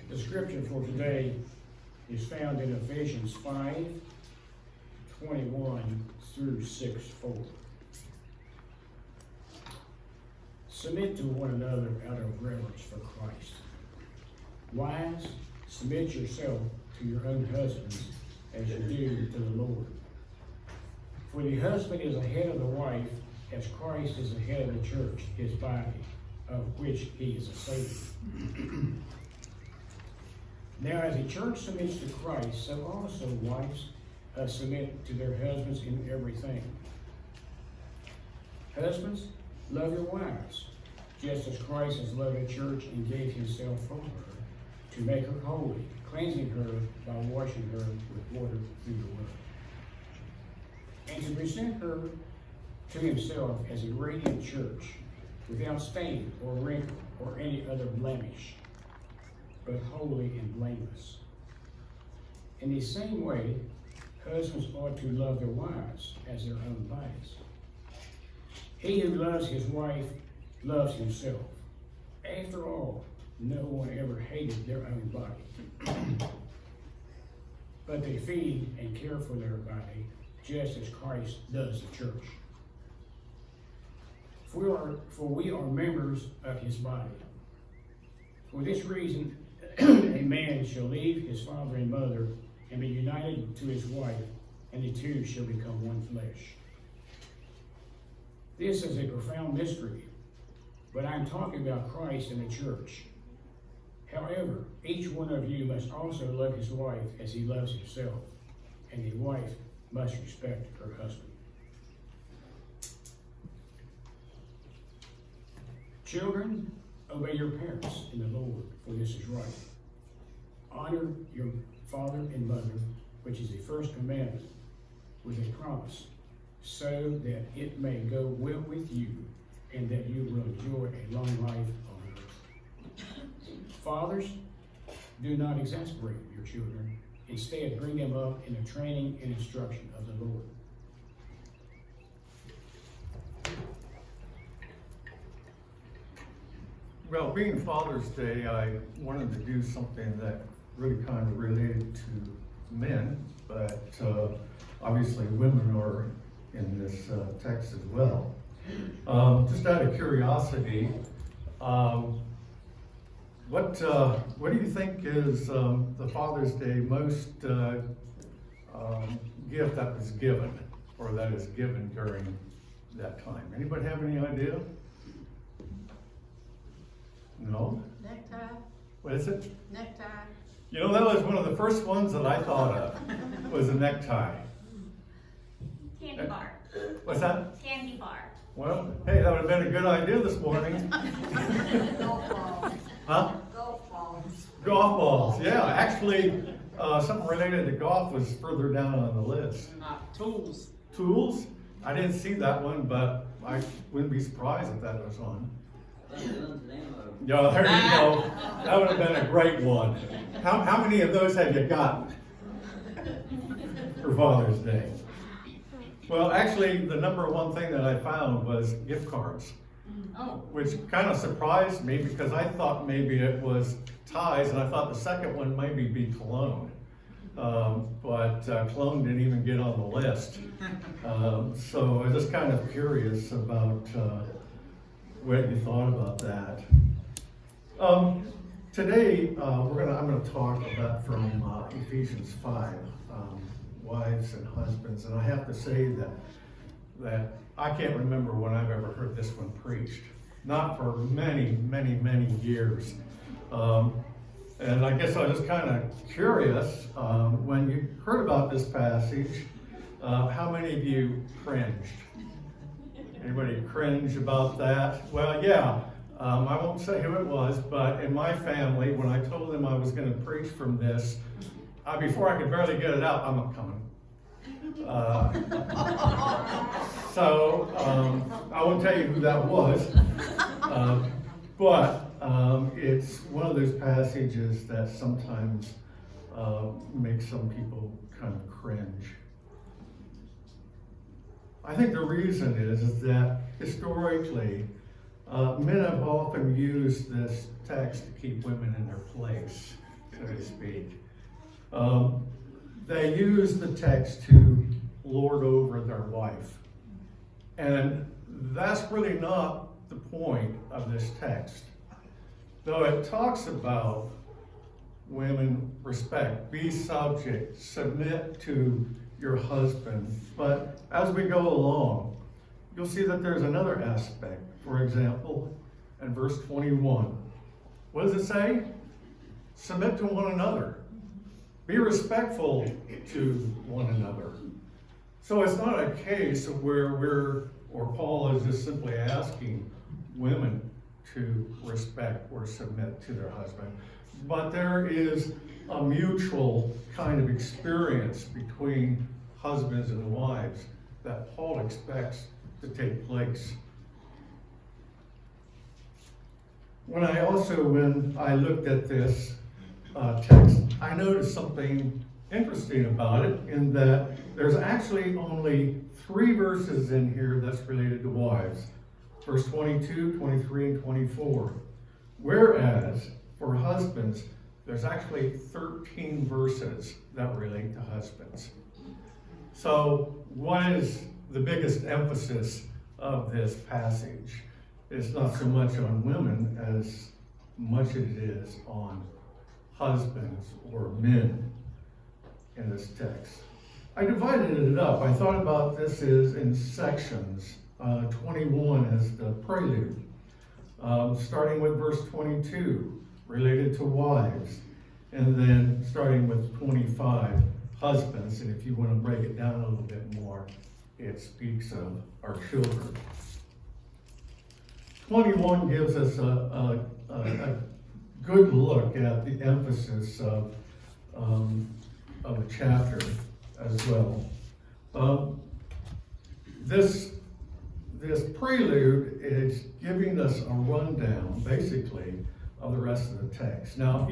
The scripture for today is found in Ephesians 5:21 through 6:4. Submit to one another out of reverence for Christ. Wives, submit yourself to your own husbands as you do to the Lord. For the husband is the head of the wife, as Christ is the head of the church, his body, of which he is a Savior. Now, as the church submits to Christ, so also wives submit to their husbands in everything. Husbands, love your wives, just as Christ has loved the church and gave himself for her, to make her holy, cleansing her by washing her with water through the word, and to present her to himself as a radiant church, without stain or wrinkle or any other blemish, but holy and blameless. In the same way, husbands ought to love their wives as their own bodies. He who loves his wife loves himself. After all, no one ever hated their own body, but they feed and care for their body, just as Christ does the church. For we are members of his body. For this reason, a man shall leave his father and mother and be united to his wife, and the two shall become one flesh. This is a profound mystery, but I am talking about Christ and the church. However, each one of you must also love his wife as he loves himself, and the wife must respect her husband. Children, obey your parents in the Lord, for this is right. Honor your father and mother, which is the first commandment, with a promise, so that it may go well with you, and that you will enjoy a long life on earth. Fathers, do not exasperate your children. Instead, bring them up in the training and instruction of the Lord. Well, being Father's Day, I wanted to do something that really kind of related to men, but obviously women are in this text as well. Just out of curiosity, what do you think is the Father's Day most gift that was given, or that is given during that time? Anybody have any idea? No? Necktie. What is it? Necktie. You know, that was one of the first ones that I thought of, was a necktie. Candy bar. What's that? Candy bar. Well, hey, that would have been a good idea this morning. Golf balls. Huh? Golf balls. Golf balls, yeah. Actually, something related to golf was further down on the list. Tools. Tools? I didn't see that one, but I wouldn't be surprised if that was on. Yeah, there you go. That would have been a great one. How many of those have you gotten for Father's Day? Well, actually, the number one thing that I found was gift cards, Oh. which kind of surprised me because I thought maybe it was ties, and I thought the second one maybe be cologne. But cologne didn't even get on the list. So I was just kind of curious about what you thought about that. Today, I'm going to talk about from Ephesians 5, wives and husbands, and I have to say that I can't remember when I've ever heard this one preached. Not for many, many, many years. And I guess I was just kind of curious, when you heard about this passage, how many of you cringed? Anybody cringe about that? Well, yeah, I won't say who it was, but in my family, when I told them I was going to preach from this, before I could barely get it out, I'm not coming. So I won't tell you who that was, but it's one of those passages that sometimes makes some people kind of cringe. I think the reason is that historically, men have often used this text to keep women in their place. so to speak. They use the text to lord over their wife. And that's really not the point of this text. Though it talks about women respect, be subject, submit to your husband. But as we go along, you'll see that there's another aspect. For example, in verse 21, what does it say? Submit to one another. Be respectful to one another. So it's not a case of where Paul is just simply asking women to respect or submit to their husband. But there is a mutual kind of experience between husbands and wives that Paul expects to take place. When I looked at this text, I noticed something interesting about it, in that there's actually only 3 verses in here that's related to wives. Verse 22, 23, and 24. Whereas for husbands, there's actually 13 verses that relate to husbands. So what is the biggest emphasis of this passage? It's not so much on women as much as it is on husbands or men in this text. I divided it up. I thought about this as in sections. 21 as the prelude. Starting with verse 22, related to wives. And then starting with 25, husbands. And if you want to break it down a little bit more, it speaks of our children. 21 gives us a good look at the emphasis of the chapter as well. This prelude is giving us a rundown, basically, of the rest of the text. Now,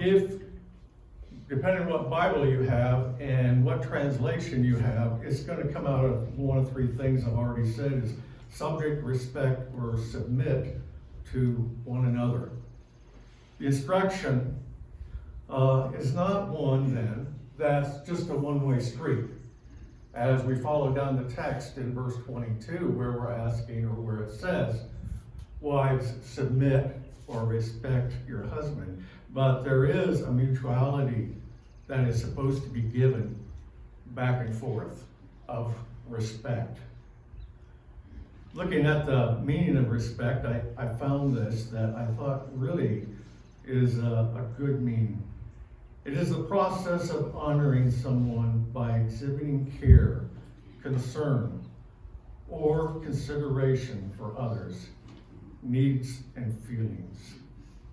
depending on what Bible you have and what translation you have, it's going to come out of one of 3 things I've already said: is subject, respect, or submit to one another. The instruction is not one, then, that's just a one-way street. As we follow down the text in verse 22, where we're asking, or where it says, wives, submit or respect your husband. But there is a mutuality that is supposed to be given back and forth of respect. Looking at the meaning of respect, I found this that I thought really is a good meaning. It is the process of honoring someone by exhibiting care, concern, or consideration for others' needs and feelings.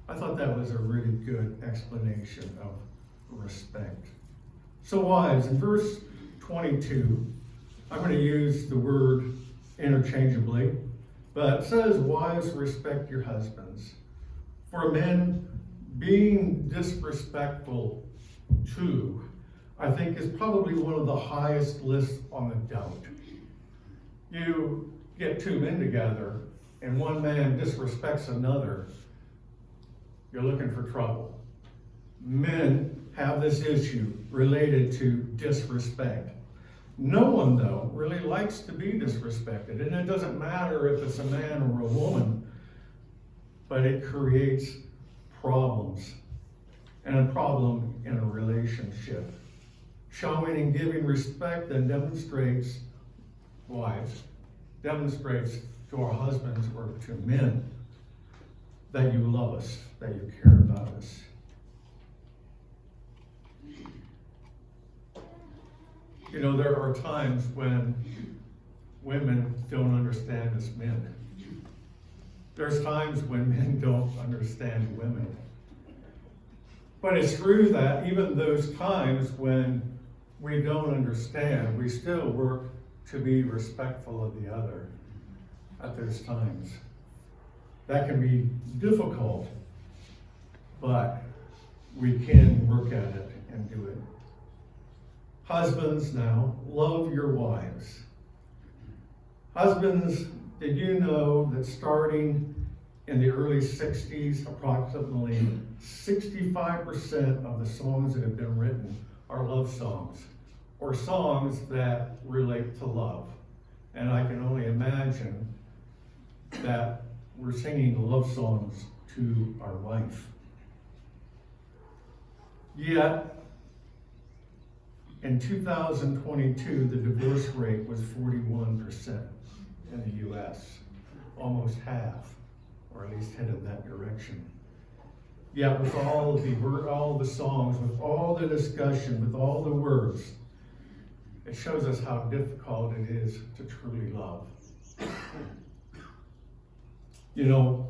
I thought that was a really good explanation of respect. So wives, in verse 22, I'm going to use the word interchangeably, but it says, wives, respect your husbands. For men, being disrespectful to, I think, is probably one of the highest lists on the don't. You get 2 men together and one man disrespects another, you're looking for trouble. Men have this issue related to disrespect. No one, though, really likes to be disrespected, and it doesn't matter if it's a man or a woman, but it creates problems, and a problem in a relationship. Showing and giving respect then demonstrates, wives, demonstrates to our husbands or to men that you love us, that you care about us. You know, there are times when women don't understand us men. There's times when men don't understand women. But it's true that even those times when we don't understand, we still work to be respectful of the other at those times. That can be difficult, but we can work at it and do it. Husbands, now, love your wives. Husbands, did you know that starting in the early 60s, approximately 65% of the songs that have been written are love songs, or songs that relate to love. And I can only imagine that we're singing love songs to our wife. Yet, in 2022, the divorce rate was 41% in the US, almost half, or at least headed that direction. Yet with all the songs, with all the discussion, with all the words, it shows us how difficult it is to truly love. You know,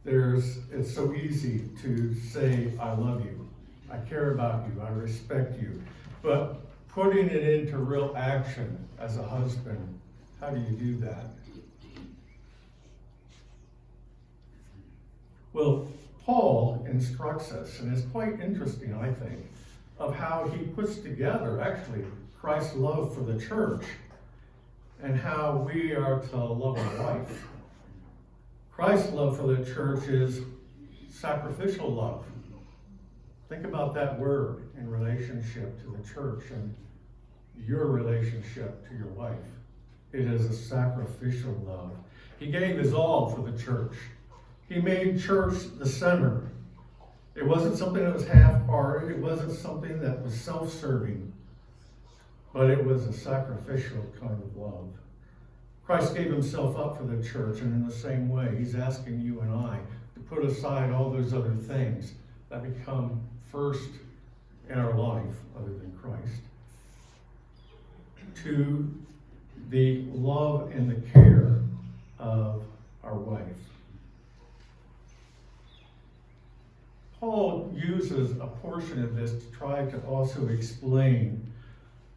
it's so easy to say, I love you, I care about you, I respect you, but putting it into real action as a husband, how do you do that? Well, Paul instructs us, and it's quite interesting, I think, of how he puts together, actually, Christ's love for the church and how we are to love our wife. Christ's love for the church is sacrificial love. Think about that word in relationship to the church and your relationship to your wife. It is a sacrificial love. He gave his all for the church. He made church the center. It wasn't something that was half-hearted. It wasn't something that was self-serving. But it was a sacrificial kind of love. Christ gave himself up for the church, and in the same way, he's asking you and I to put aside all those other things that become first in our life other than Christ, to the love and the care of our wife. Paul uses a portion of this to try to also explain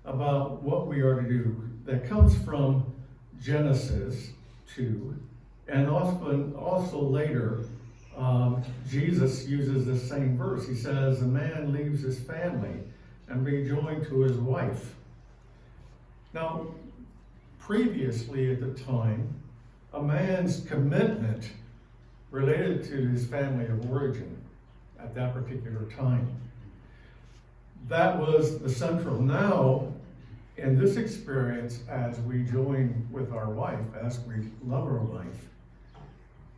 about what we are to do. That comes from Genesis 2, and also later, Jesus uses the same verse. He says, a man leaves his family and be joined to his wife. Now, previously at the time, a man's commitment related to his family of origin at that particular time. That was the central. Now, in this experience, as we join with our wife, as we love our wife,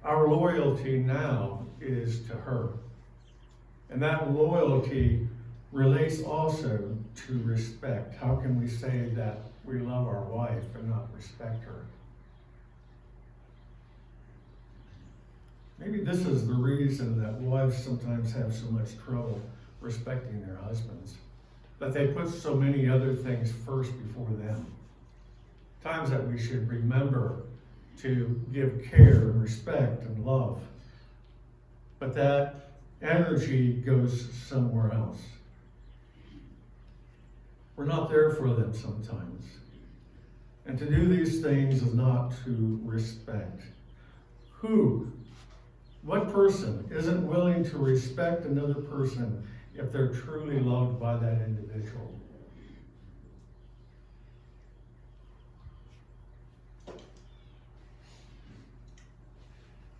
our loyalty now is to her. And that loyalty relates also to respect. How can we say that we love our wife and not respect her? Maybe this is the reason that wives sometimes have so much trouble respecting their husbands, that they put so many other things first before them. Times that we should remember to give care and respect and love, but that energy goes somewhere else. We're not there for them sometimes. And to do these things is not to respect. What person isn't willing to respect another person if they're truly loved by that individual?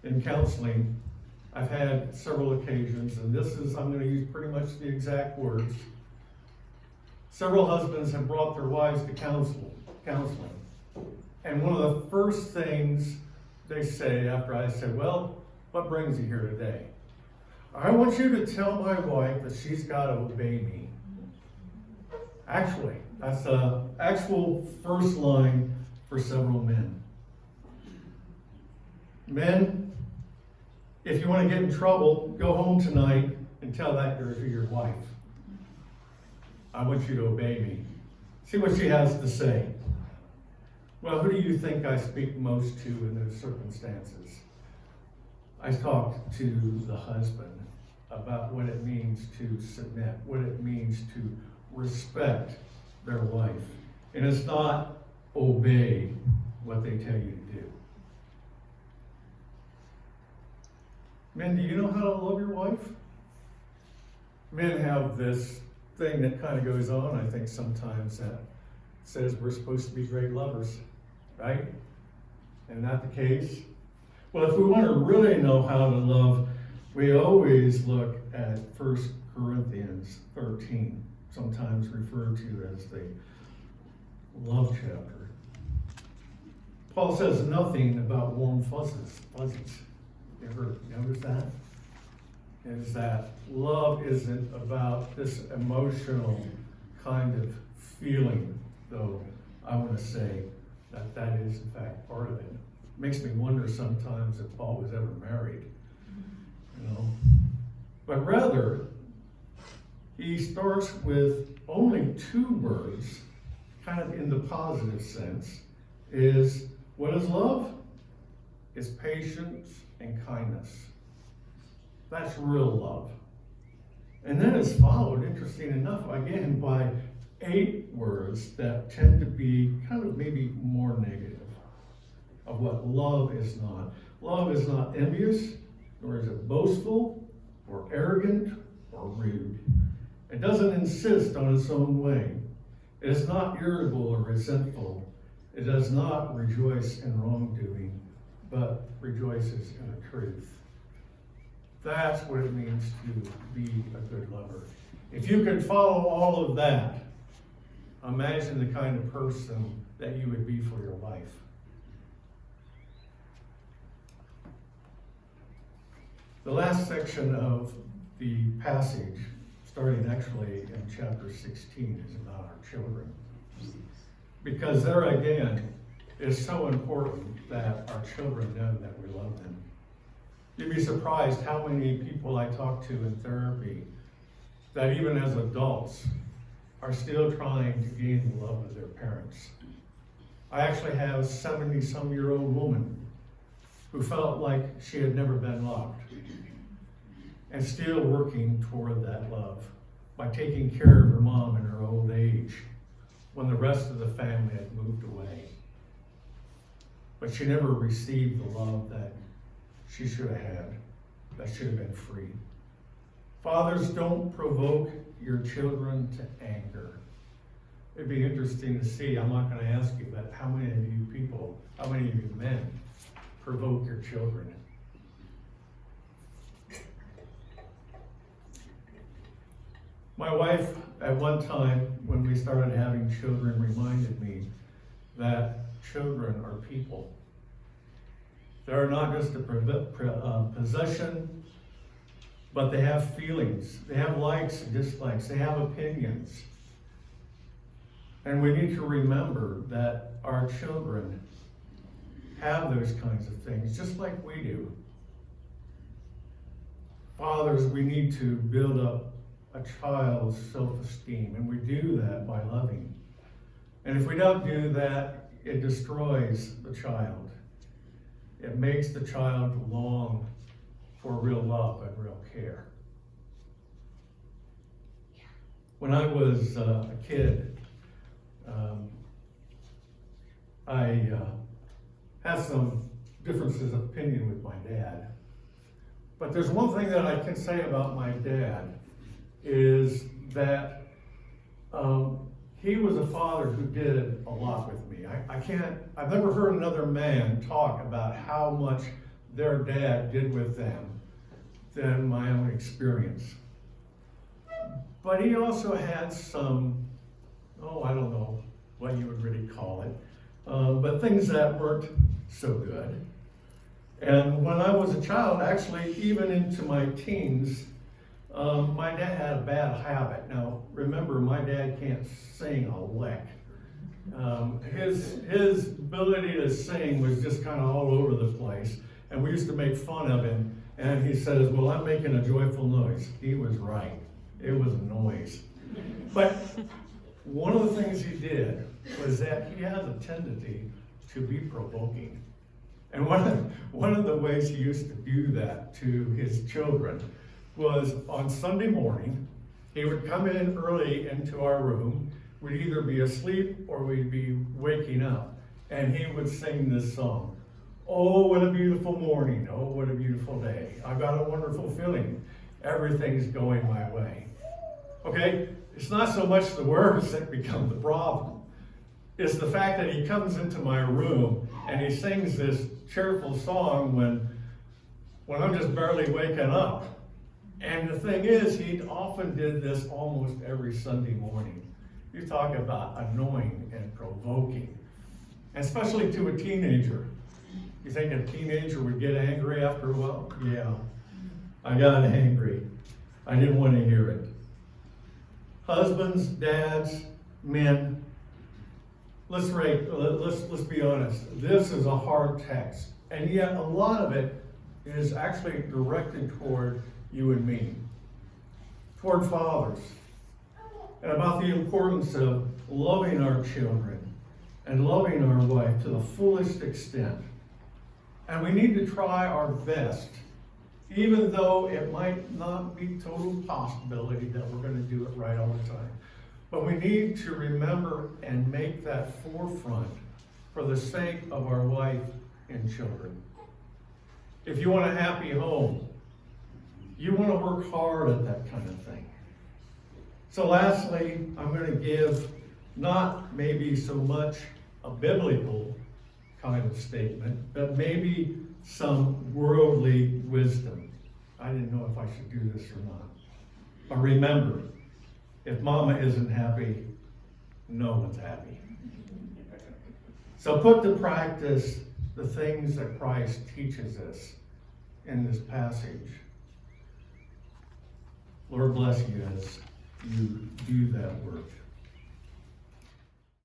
In counseling, I've had several occasions, and I'm going to use pretty much the exact words. Several husbands have brought their wives to counseling. And one of the first things they say after I say, well, what brings you here today? I want you to tell my wife that she's got to obey me. Actually, that's the actual first line for several men. Men, if you want to get in trouble, go home tonight and tell that to your wife. I want you to obey me. See what she has to say. Well, who do you think I speak most to in those circumstances? I talk to the husband about what it means to submit, what it means to respect their wife. And it's not obey what they tell you to do. Men, do you know how to love your wife? Men have this thing that kind of goes on, I think, sometimes that says we're supposed to be great lovers, right? Isn't that the case? Well, if we want to really know how to love, we always look at 1 Corinthians 13, sometimes referred to as the love chapter. Paul says nothing about warm fuzzies. You ever notice that? Is that love isn't about this emotional kind of feeling, though I want to say that that is in fact part of it. Makes me wonder sometimes if Paul was ever married, you know. But rather, he starts with only 2 words, kind of in the positive sense, is what is love? It's patience and kindness. That's real love. And then it's followed, interesting enough, again, by 8 words that tend to be kind of maybe more negative of what love is not. Love is not envious, nor is it boastful, or arrogant, or rude. It doesn't insist on its own way. It is not irritable or resentful. It does not rejoice in wrongdoing, but rejoices in the truth. That's what it means to be a good lover. If you can follow all of that, imagine the kind of person that you would be for your life. The last section of the passage, starting actually in chapter 16, is about our children. Because there again, it's so important that our children know that we love them. You'd be surprised how many people I talk to in therapy that even as adults are still trying to gain the love of their parents. I actually have a 70-some-year-old woman who felt like she had never been loved and still working toward that love by taking care of her mom in her old age when the rest of the family had moved away. But she never received the love that she should have had, that should have been free. Fathers, don't provoke your children to anger. It'd be interesting to see, I'm not going to ask you, but how many of you people, how many of you men provoke your children? My wife, at one time, when we started having children, reminded me that children are people. They're not just a possession, but they have feelings. They have likes and dislikes. They have opinions. And we need to remember that our children have those kinds of things, just like we do. Fathers, we need to build up a child's self-esteem, and we do that by loving. And if we don't do that, it destroys the child. It makes the child long for real love and real care. When I was a kid, I had some differences of opinion with my dad. But there's one thing that I can say about my dad is that he was a father who did a lot with me. I've never heard another man talk about how much their dad did with them than my own experience. But he also had some, I don't know what you would really call it, but things that weren't so good. And when I was a child, actually even into my teens, my dad had a bad habit. Now, remember, my dad can't sing a lick. His ability to sing was just kind of all over the place, and we used to make fun of him. And he says, "Well, I'm making a joyful noise." He was right. It was a noise. But one of the things he did was that he has a tendency to be provoking. And one of the ways he used to do that to his children was on Sunday morning, he would come in early into our room. We'd either be asleep or we'd be waking up. And he would sing this song. "Oh, what a beautiful morning. Oh, what a beautiful day. I've got a wonderful feeling. Everything's going my way." Okay, it's not so much the words that become the problem. is the fact that he comes into my room and he sings this cheerful song when I'm just barely waking up. And the thing is, he often did this almost every Sunday morning. You talk about annoying and provoking, especially to a teenager. You think a teenager would get angry after a while? Yeah, I got angry. I didn't want to hear it. Husbands, dads, men, let's be honest. This is a hard text, and yet a lot of it is actually directed toward you and me, toward fathers, and about the importance of loving our children and loving our wife to the fullest extent. And we need to try our best, even though it might not be total possibility that we're going to do it right all the time. But we need to remember and make that forefront for the sake of our wife and children. If you want a happy home, you want to work hard at that kind of thing. So lastly, I'm going to give not maybe so much a biblical kind of statement, but maybe some worldly wisdom. I didn't know if I should do this or not. But remember, if mama isn't happy, no one's happy. So put to practice the things that Christ teaches us in this passage. Lord bless you as you do that work.